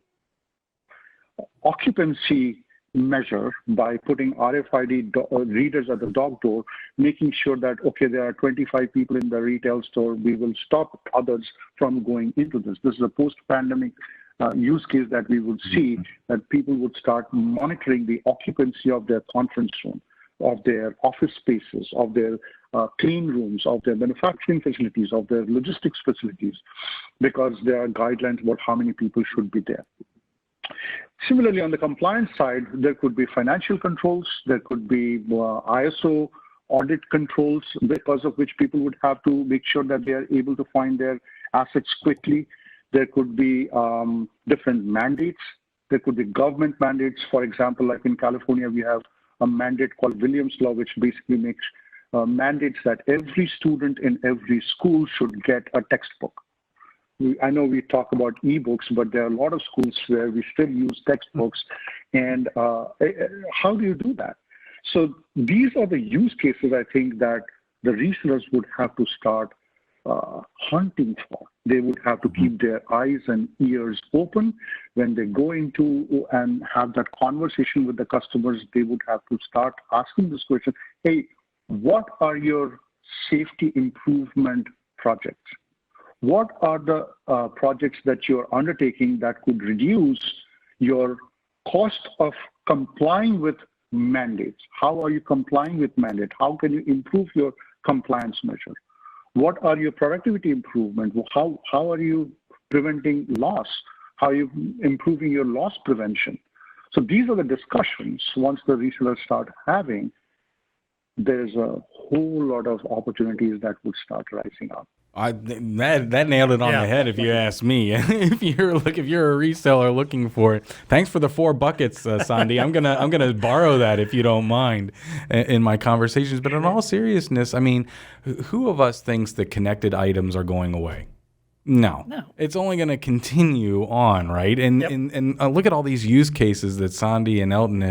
occupancy measure by putting RFID readers at the dog door, making sure that, okay, there are 25 people in the retail store, we will stop others from going into this. This is a post-pandemic use case that we would see, that people would start monitoring the occupancy of their conference room, of their office spaces, of their clean rooms, of their manufacturing facilities, of their logistics facilities, because there are guidelines about how many people should be there. Similarly, on the compliance side, there could be financial controls, there could be ISO audit controls, because of which people would have to make sure that they are able to find their assets quickly. There could be different mandates. There could be government mandates. For example, like in California, we have a mandate called Williams Law, which basically makes mandates that every student in every school should get a textbook. I know we talk about ebooks, but there are a lot of schools where we still use textbooks. And how do you do that? So these are the use cases, I think, that the resellers would have to start hunting for. They would have to keep their eyes and ears open when they go into and have that conversation with the customers. They would have to start asking this question, hey, what are your safety improvement projects? What are the projects that you're undertaking that could reduce your cost of complying with mandates? How are you complying with mandates? How can you improve your compliance measure? What are your productivity improvement? How are you preventing loss? How are you improving your loss prevention? So these are the discussions once the resellers start having. There's a whole lot of opportunities that would start rising up. That nailed it on the head, if you ask me. if you're a reseller looking for it, thanks for the 4 buckets, Sandee. I'm gonna borrow that if you don't mind in my conversations. But in all seriousness, I mean, who of us thinks that connected items are going away? No. It's only going to continue on, right? And and look at all these use cases that Sandee and Elton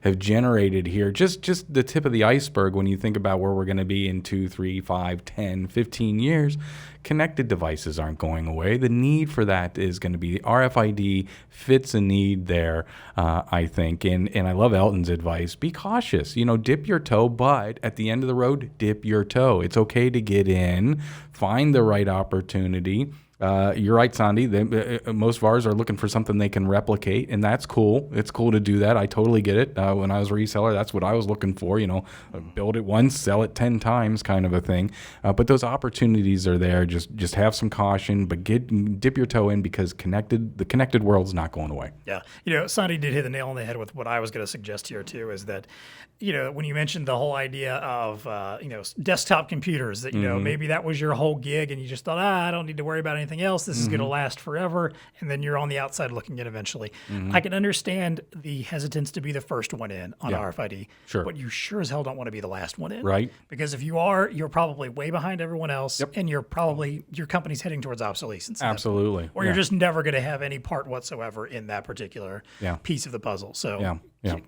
have generated here. Just the tip of the iceberg when you think about where we're going to be in 2, 3, 5, 10, 15 years. Connected devices aren't going away. The need for that is going to be RFID fits a need there, I think. And I love Elton's advice. Be cautious. Dip your toe, but at the end of the road, dip your toe. It's okay to get in, find the right opportunity. You're right, Sandee. Most VARs are looking for something they can replicate, and that's cool. It's cool to do that. I totally get it. When I was a reseller, that's what I was looking for. Build it once, sell it 10 times, kind of a thing. But those opportunities are there. Just have some caution, but dip your toe in, because the connected world's not going away. Yeah, Sandee did hit the nail on the head with what I was going to suggest here too. Is that when you mentioned the whole idea of desktop computers, that maybe that was your whole gig, and you just thought, I don't need to worry about anything anything else. This is going to last forever. And then you're on the outside looking in eventually. I can understand the hesitance to be the first one in on RFID, but you sure as hell don't want to be the last one in. Right. Because if you are, you're probably way behind everyone else, and your company's heading towards obsolescence. Absolutely. Or you're just never going to have any part whatsoever in that particular piece of the puzzle. So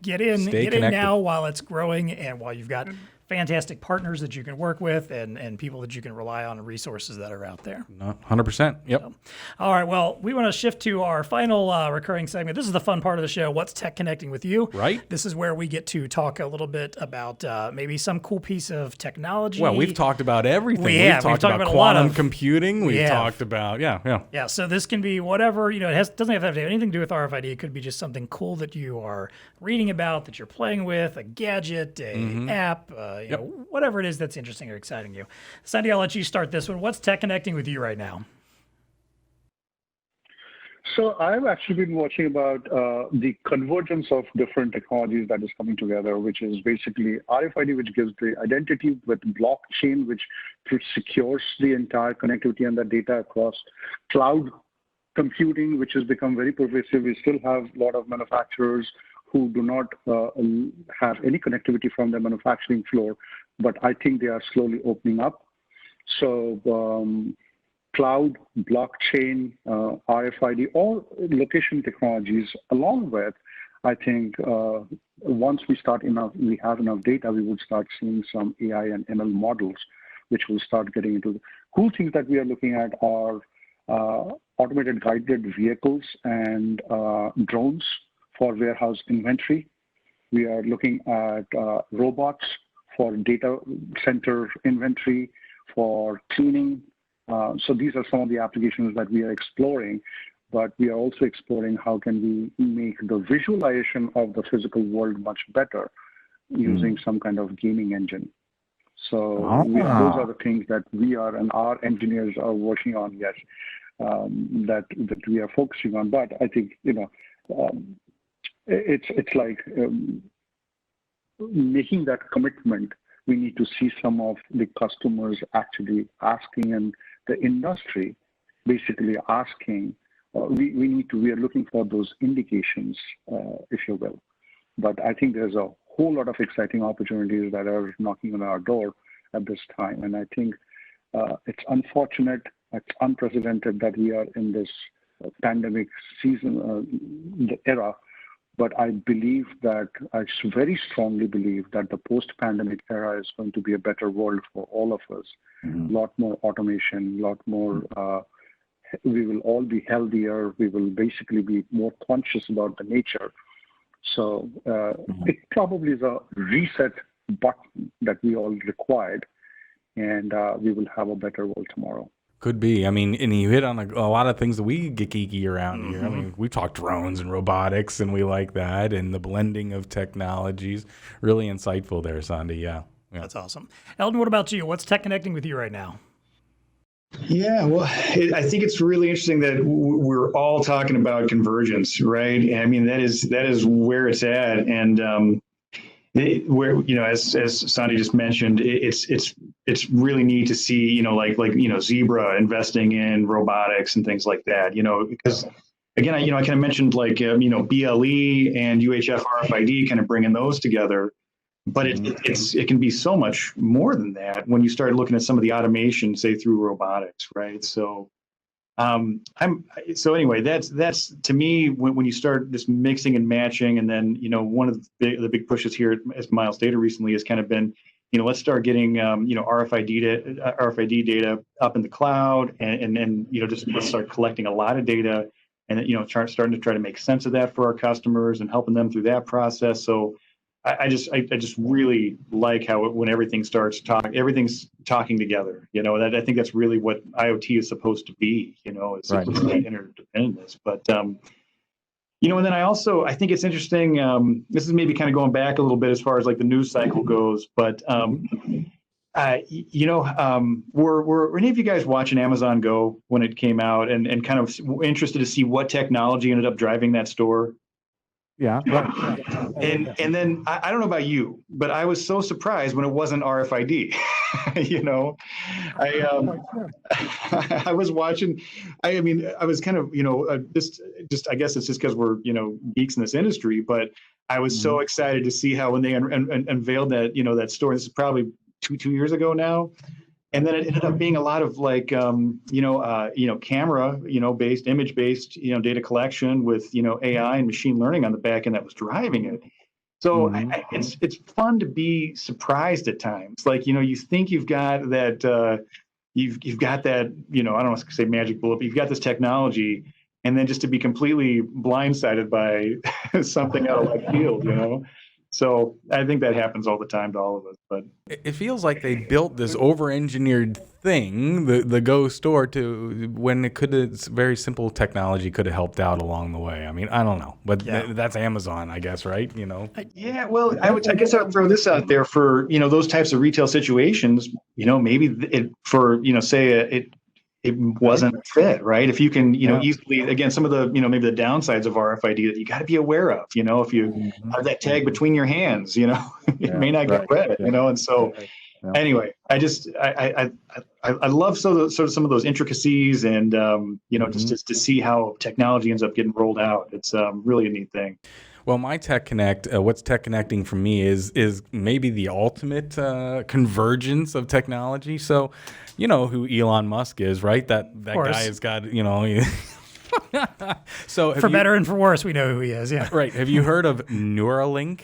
get in now while it's growing and while you've got fantastic partners that you can work with and people that you can rely on and resources that are out there. 100%. Yep. So, all right. Well, we want to shift to our final recurring segment. This is the fun part of the show. What's Tech Connecting with You? Right. This is where we get to talk a little bit about maybe some cool piece of technology. Well, we've talked about everything. We've talked about quantum computing. We've talked about, Yeah, so this can be whatever, it doesn't have to have anything to do with RFID. It could be just something cool that you are reading about, that you're playing with, a gadget, a app, whatever it is that's interesting or exciting you. Sandee, I'll let you start this one. What's Tech Connecting with you right now? So I've actually been watching about the convergence of different technologies that is coming together, which is basically RFID, which gives the identity, with blockchain, which secures the entire connectivity and the data across cloud computing, which has become very pervasive. We still have a lot of manufacturers who do not have any connectivity from their manufacturing floor, but I think they are slowly opening up. So cloud, blockchain, RFID, all location technologies, along with, I think, once we have enough data, we would start seeing some AI and ML models, which will start getting into the cool things that we are looking at are automated guided vehicles and drones for warehouse inventory. We are looking at robots for data center inventory, for cleaning. So these are some of the applications that we are exploring, but we are also exploring how can we make the visualization of the physical world much better using some kind of gaming engine. So those are the things that we are and our engineers are working on, yes, that we are focusing on. But I think, it's like making that commitment. We need to see some of the customers actually asking, and the industry basically asking. We are looking for those indications, if you will. But I think there's a whole lot of exciting opportunities that are knocking on our door at this time. And I think it's unfortunate, it's unprecedented that we are in this pandemic season, era. But I believe that, I very strongly believe that the post-pandemic era is going to be a better world for all of us. A lot more automation, a lot more, we will all be healthier. We will basically be more conscious about the nature. So it probably is a reset button that we all required, and we will have a better world tomorrow. Could be. I mean, and you hit on a lot of things that we get geeky around here. I mean, we talk drones and robotics, and we like that, and the blending of technologies. Really insightful there, Sandee. Yeah. That's awesome. Elton, what about you? What's Tech Connecting with you right now? Yeah, well, I think it's really interesting that we're all talking about convergence, right? I mean, that is where it's at, and where, as Sandee just mentioned, it's really neat to see, like Zebra investing in robotics and things like that, because again, I kind of mentioned like BLE and UHF RFID, kind of bringing those together. But it can be so much more than that when you start looking at some of the automation, say through robotics, right? So, anyway, that's to me when you start this mixing and matching, and then one of the big pushes here at Miles Data recently has kind of been, let's start getting RFID data up in the cloud, and just let's start collecting a lot of data, and starting to try to make sense of that for our customers and helping them through that process. So. I just really like how when everything starts everything's talking together. That I think that's really what IoT is supposed to be. It's supposed to be interdependence. But and then I think it's interesting. This is maybe kind of going back a little bit as far as like the news cycle goes. But were any of you guys watching Amazon Go when it came out, and kind of interested to see what technology ended up driving that store? Yeah. And then I don't know about you, but I was so surprised when it wasn't RFID. you know, I I was watching. I mean, I was kind of just I guess it's just because we're geeks in this industry, but I was so excited to see how when they unveiled that that story. This is probably two years ago now. And then it ended up being a lot of like, camera, based, image based, data collection with, AI and machine learning on the back end that was driving it. So it's fun to be surprised at times. Like, you think you've got that, you've got that, I don't want to say magic bullet, but you've got this technology, and then just to be completely blindsided by something out of left field. So I think that happens all the time to all of us. But it feels like they built this over-engineered thing, the Go store, to when it could have very simple technology could have helped out along the way. I mean, I don't know, but that's Amazon, I guess, right? Yeah, well, I guess I would throw this out there for those types of retail situations. Maybe it for say it wasn't a fit, right? If you can, easily, again, some of the, maybe the downsides of RFID that you got to be aware of, if you have that tag between your hands, it may not get read, and so anyway, I love some of those intricacies and, just to see how technology ends up getting rolled out. It's really a neat thing. Well, my TEConnect, what's TEConnecting for me is maybe the ultimate convergence of technology. So, you know who Elon Musk is, right? That guy has got, So for better and for worse, we know who he is. Yeah. Right. Have you heard of Neuralink?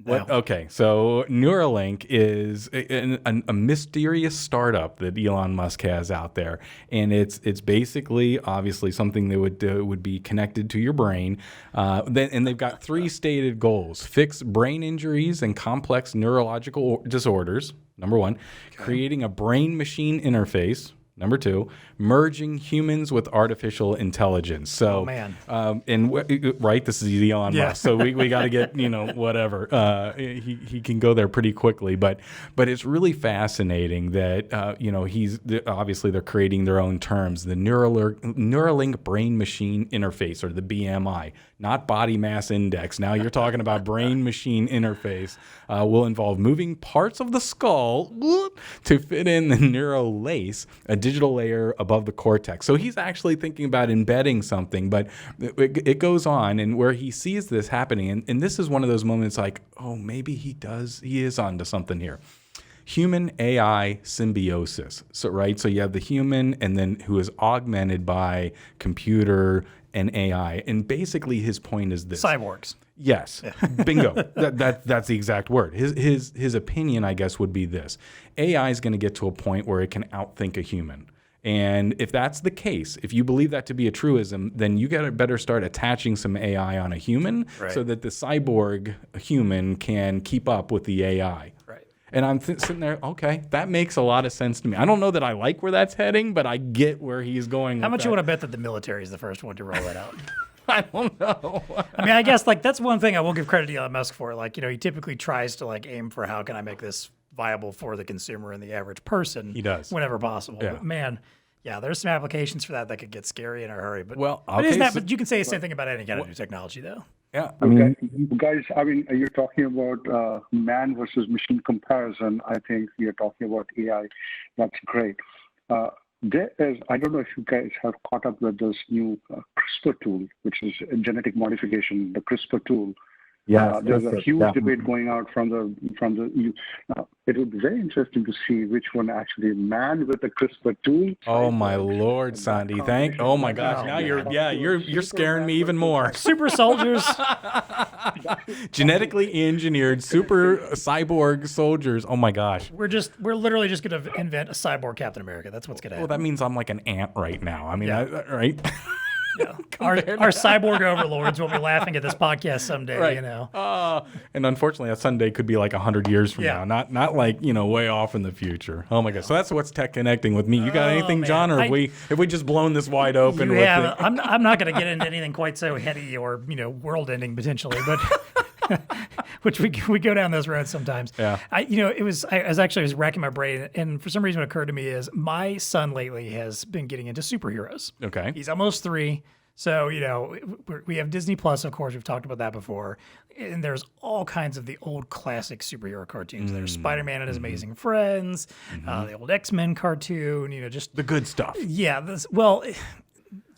No. Okay, so Neuralink is a mysterious startup that Elon Musk has out there, and it's basically obviously something that would be connected to your brain. And they've got 3 stated goals: fix brain injuries and complex neurological disorders. Number 1, creating a brain-machine interface. Number 2, merging humans with artificial intelligence. So, right, this is Elon Musk. So we got to get, whatever. He can go there pretty quickly. But it's really fascinating that, obviously they're creating their own terms. The Neuralink brain-machine interface, or the BMI, not body mass index. Now you're talking about brain-machine interface, will involve moving parts of the skull to fit in the neural lace, a digital layer above the cortex. So he's actually thinking about embedding something, but it goes on, and where he sees this happening, and this is one of those moments like, oh, maybe he is onto something here. Human AI symbiosis. So, right, so you have the human, and then who is augmented by computer and AI, and basically his point is this: cyborgs. Yes, bingo. That's the exact word. His opinion, I guess, would be this: AI is going to get to a point where it can outthink a human. And if that's the case, if you believe that to be a truism, then you better start attaching some AI on a human, so that the cyborg human can keep up with the AI. Right. And I'm sitting there, okay, that makes a lot of sense to me. I don't know that I like where that's heading, but I get where he's going. How much you want to bet that the military is the first one to roll that out? I don't know. I mean, I guess that's one thing I will give credit to Elon Musk for. Like, he typically tries to aim for how can I make this viable for the consumer and the average person. He does. Whenever possible. Yeah. But man, there's some applications for that could get scary in a hurry. But but you can say the same thing about any kind of new technology, though. Yeah. I mean, guys, you're talking about man versus machine comparison. I think you're talking about AI. That's great. There is, I don't know if you guys have caught up with this new CRISPR tool, which is a genetic modification, the CRISPR tool. There's a huge debate going out from the. It would be very interesting to see which one actually man with the CRISPR tool. Oh my Lord, Sandee! Oh my gosh! Now you're scaring me even more. Super soldiers, genetically engineered super cyborg soldiers. Oh my gosh! We're literally just gonna invent a cyborg Captain America. That's what's gonna happen. Well, that means I'm like an ant right now. I mean, right? Yeah. Our cyborg overlords will be laughing at this podcast someday, right. And unfortunately, that Sunday could be like 100 years from now, not like, way off in the future. Oh my gosh. So that's what's TEConnecting with me. You got anything, John, or have we just blown this wide open? I'm not going to get into anything quite so heady or, world ending potentially, but which we go down those roads sometimes. Yeah. I was racking my brain, and for some reason what occurred to me is my son lately has been getting into superheroes. Okay. He's almost 3. So, we have Disney Plus, of course. We've talked about that before. And there's all kinds of the old classic superhero cartoons. There's Spider-Man and His Amazing Friends, the old X-Men cartoon, just The good stuff. yeah.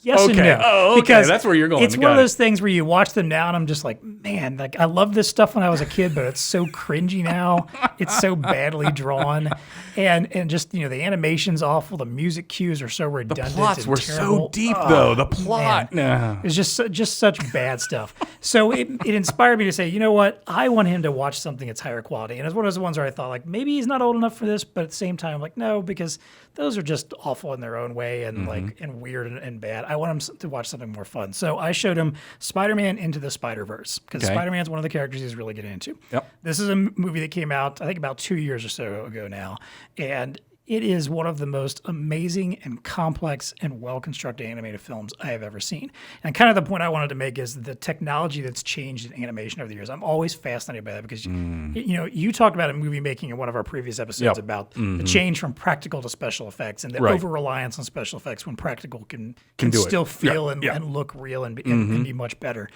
Yes and Okay. no. Oh, okay. Because That's where you're going. It's Got one of it. those things where you watch them now and I'm just like, man, I love this stuff when I was a kid, but it's so cringy now. It's so badly drawn. And just, the animation's awful. The music cues are so redundant. Plots and were terrible. so deep, though. The plot. Man. It's just such bad stuff. So it inspired me to say, you know what? I want him to watch something that's higher quality. And it's one of those ones where I thought, like, maybe he's not old enough for this, but at the same time, like, no, because those are just awful in their own way and and weird and bad. I want him to watch something more fun. So I showed him Spider-Man Into the Spider-Verse because Spider-Man's one of the characters he's really getting into. Yep. This is a movie that came out, I think, about 2 years or so ago now. And it is one of the most amazing and complex and well-constructed animated films I have ever seen. And kind of the point I wanted to make is the technology that's changed in animation over the years. I'm always fascinated by that because, you talked about a movie making in one of our previous episodes about the change from practical to special effects and the over-reliance on special effects when practical can still feel and look real and be much better.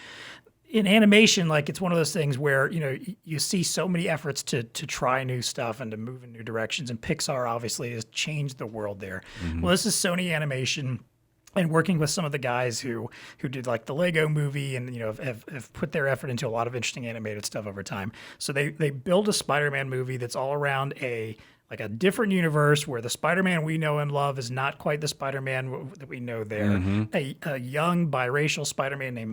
In animation, like it's one of those things where, you see so many efforts to try new stuff and to move in new directions. And Pixar obviously has changed the world there. Well, this is Sony Animation and working with some of the guys who did like the Lego movie and, have put their effort into a lot of interesting animated stuff over time. So they build a Spider-Man movie that's all around a different universe where the Spider-Man we know and love is not quite the Spider-Man that we know there. A young biracial Spider-Man named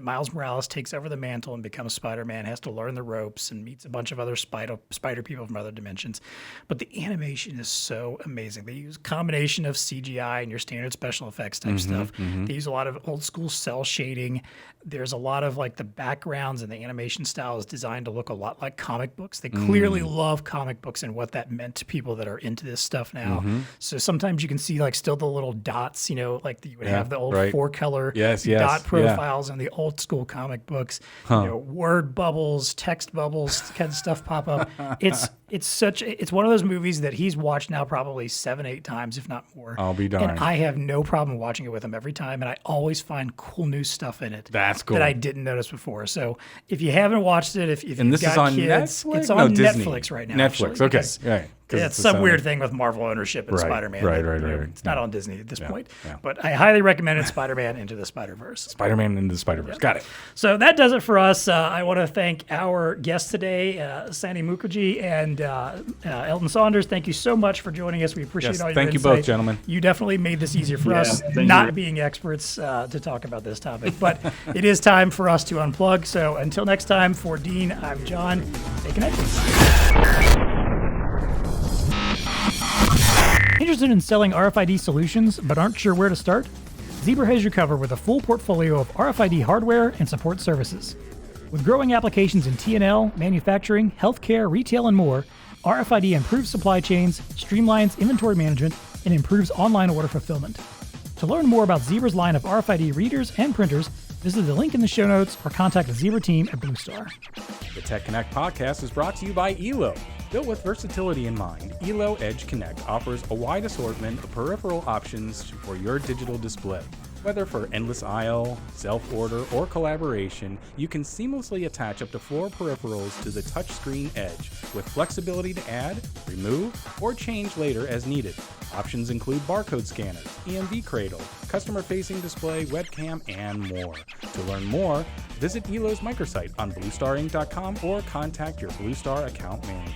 Miles Morales takes over the mantle and becomes Spider-Man, has to learn the ropes and meets a bunch of other spider people from other dimensions. But the animation is so amazing. They use a combination of CGI and your standard special effects type stuff. They use a lot of old school cell shading. There's a lot of like the backgrounds and the animation style is designed to look a lot like comic books. They clearly love comic books and what that meant to people that are into this stuff now. So sometimes you can see like still the little dots, like you would have the old 4-color dot profiles in the old school comic books. Word bubbles, text bubbles, kind of stuff pop up. It's one of those movies that he's watched now probably 7-8 times, if not more. I'll be darned. And I have no problem watching it with him every time, and I always find cool new stuff in it. That's cool. That I didn't notice before. So if you haven't watched it, if and you've this got is on kids, Netflix? it's on Disney. Netflix right now. Netflix, actually, okay. Right. Yeah, it's some weird thing with Marvel ownership and Spider-Man. Right. It's not on Disney at this point. Yeah. But I highly recommend it, Spider-Man Into the Spider-Verse. Spider-Man Into the Spider-Verse. Got it. So that does it for us. I want to thank our guests today, Sandee Mukherjee and Elton Saunders. Thank you so much for joining us. We appreciate all your Thank you insight. both, gentlemen. You definitely made this easier for us, not being experts to talk about this topic. But it is time for us to unplug. So until next time, for Dean, I'm John. TEConnecting. Interested in selling RFID solutions but aren't sure where to start? Zebra has you covered with a full portfolio of RFID hardware and support services. With growing applications in T&L, manufacturing, healthcare, retail, and more, RFID improves supply chains, streamlines inventory management, and improves online order fulfillment. To learn more about Zebra's line of RFID readers and printers, visit the link in the show notes or contact the Zebra team at BlueStar. The TEConnect podcast is brought to you by ELO. Built with versatility in mind, ELO Edge Connect offers a wide assortment of peripheral options for your digital display. Whether for endless aisle, self-order, or collaboration, you can seamlessly attach up to 4 peripherals to the touchscreen edge with flexibility to add, remove, or change later as needed. Options include barcode scanners, EMV cradle, customer-facing display, webcam, and more. To learn more, visit ELO's microsite on BlueStarInc.com or contact your BlueStar account manager.